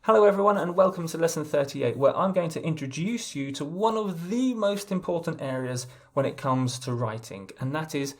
Hello everyone and welcome to lesson 38, where I'm going to introduce you to one of the most important areas when it comes to writing, and that is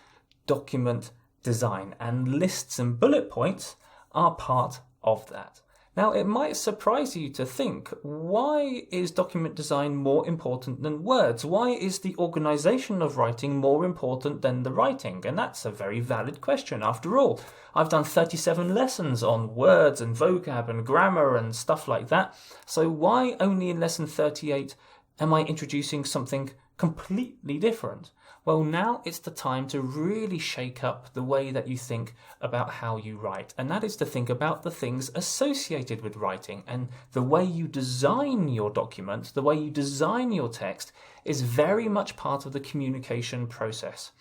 document design, and lists and bullet points are part of that. Now, it might surprise you to think, why is document design more important than words? Why is the organization of writing more important than the writing? And that's a very valid question. After all, I've done 37 lessons on words and vocab and grammar and stuff like that. So why only in lesson 38 am I introducing something completely different? Well, now it's the time to really shake up the way that you think about how you write, and that is to think about the things associated with writing. And the way you design your document, the way you design your text, is very much part of the communication process.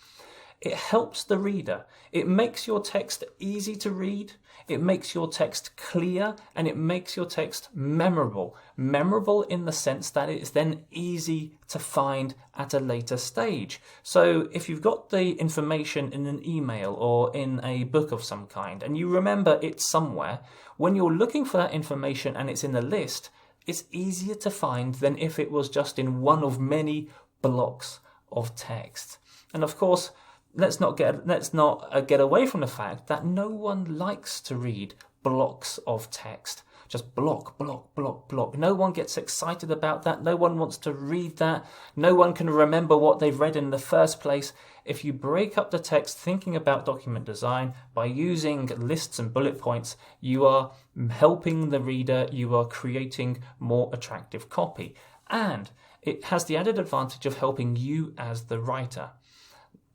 It helps the reader. It makes your text easy to read, it makes your text clear, and it makes your text memorable. Memorable in the sense that it's then easy to find at a later stage. So if you've got the information in an email or in a book of some kind, and you remember it somewhere, when you're looking for that information and it's in a list, it's easier to find than if it was just in one of many blocks of text. And of course, let's not get away from the fact that no one likes to read blocks of text. Just block. No one gets excited about that. No one wants to read that. No one can remember what they've read in the first place. If you break up the text thinking about document design by using lists and bullet points, you are helping the reader, you are creating more attractive copy. And it has the added advantage of helping you as the writer.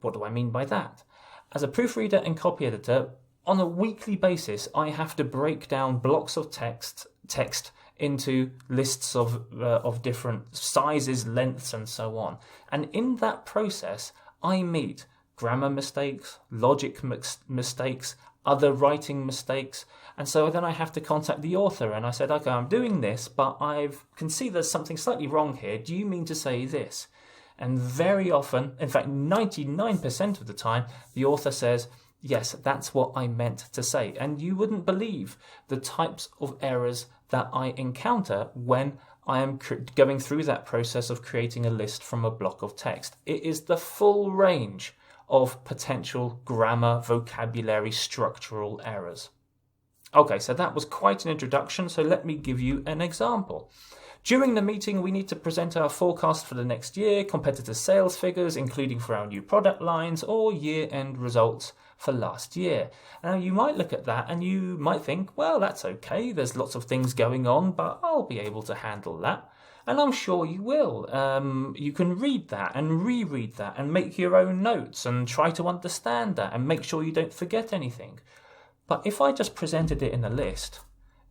What do I mean by that? As a proofreader and copy editor, on a weekly basis, I have to break down blocks of text into lists of different sizes, lengths, and so on. And in that process, I meet grammar mistakes, logic mistakes, other writing mistakes. And so then I have to contact the author, and I said, okay, I'm doing this, but I can see there's something slightly wrong here. Do you mean to say this? And very often, in fact 99% of the time, the author says, yes, that's what I meant to say. And you wouldn't believe the types of errors that I encounter when I am going through that process of creating a list from a block of text. It is the full range of potential grammar, vocabulary, structural errors. Okay, so that was quite an introduction, so let me give you an example. During the meeting, we need to present our forecast for the next year, competitor sales figures, including for our new product lines, or year-end results for last year. Now, you might look at that and you might think, well, that's okay, there's lots of things going on, but I'll be able to handle that. And I'm sure you will. You can read that and reread that and make your own notes and try to understand that and make sure you don't forget anything. But if I just presented it in a list,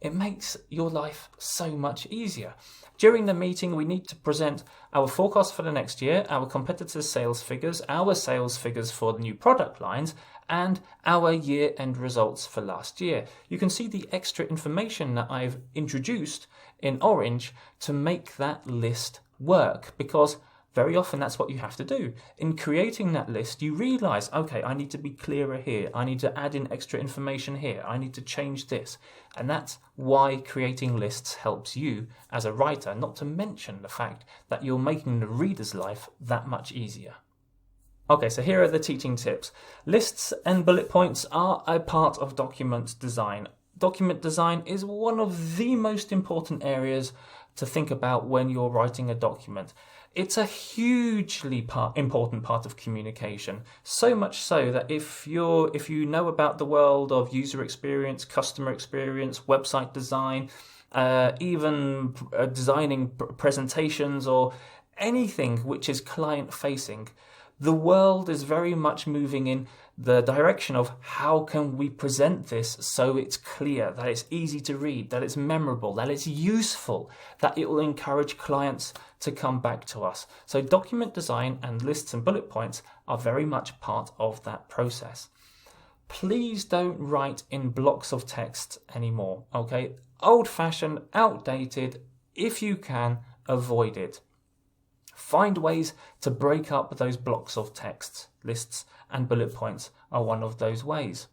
it makes your life so much easier. During the meeting, we need to present our forecast for the next year, our competitors' sales figures, our sales figures for the new product lines, and our year-end results for last year. You can see the extra information that I've introduced in orange to make that list work, because very often that's what you have to do. In creating that list, you realize, okay, I need to be clearer here. I need to add in extra information here. I need to change this. And that's why creating lists helps you as a writer, not to mention the fact that you're making the reader's life that much easier. Okay, so here are the teaching tips. Lists and bullet points are a part of document design. Document design is one of the most important areas to think about when you're writing a document. It's a hugely important part of communication, so much so that if you know about the world of user experience, customer experience, website design, even designing presentations or anything which is client-facing, the world is very much moving in the direction of how can we present this so it's clear, that it's easy to read, that it's memorable, that it's useful, that it will encourage clients to come back to us. So document design and lists and bullet points are very much part of that process. Please don't write in blocks of text anymore, okay? Old-fashioned, outdated, if you can, avoid it. Find ways to break up those blocks of text. Lists and bullet points are one of those ways.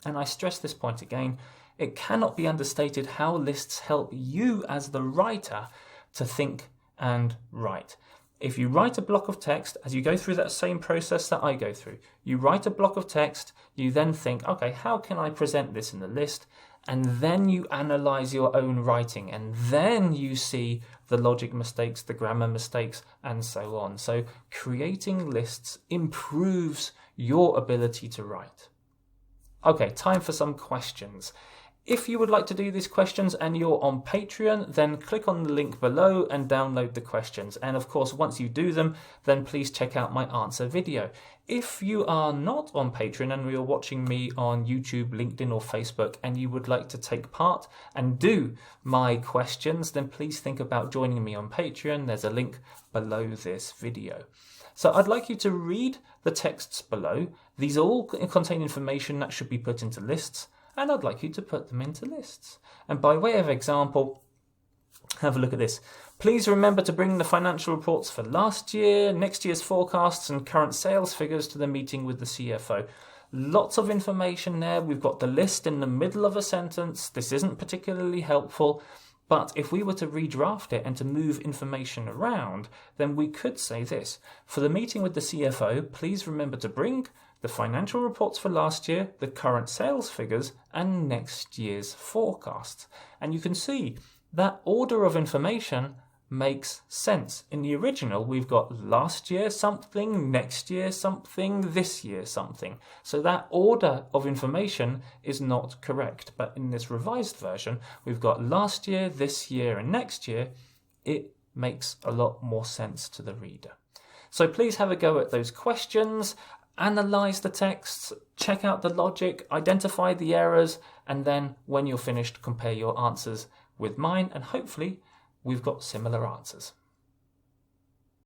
And I stress this point again, it cannot be understated how lists help you as the writer to think and write. If you write a block of text, as you go through that same process that I go through, you write a block of text, you then think, okay, how can I present this in the list? And then you analyze your own writing, and then you see the logic mistakes, the grammar mistakes, and so on. So creating lists improves your ability to write. Okay, time for some questions. If you would like to do these questions and you're on Patreon, then click on the link below and download the questions. And of course, once you do them, then please check out my answer video. If you are not on Patreon and you're watching me on YouTube, LinkedIn or Facebook and you would like to take part and do my questions, then please think about joining me on Patreon. There's a link below this video. So I'd like you to read the texts below. These all contain information that should be put into lists, and I'd like you to put them into lists. And by way of example, have a look at this. Please remember to bring the financial reports for last year, next year's forecasts and current sales figures to the meeting with the CFO. Lots of information there. We've got the list in the middle of a sentence. This isn't particularly helpful, but if we were to redraft it and to move information around, then we could say this. For the meeting with the CFO, please remember to bring the financial reports for last year, the current sales figures, and next year's forecasts. And you can see that order of information makes sense. In the original, we've got last year something, next year something, this year something. So that order of information is not correct. But in this revised version, we've got last year, this year, and next year. It makes a lot more sense to the reader. So please have a go at those questions. Analyze the texts, check out the logic, identify the errors, and then when you're finished, compare your answers with mine, and hopefully we've got similar answers.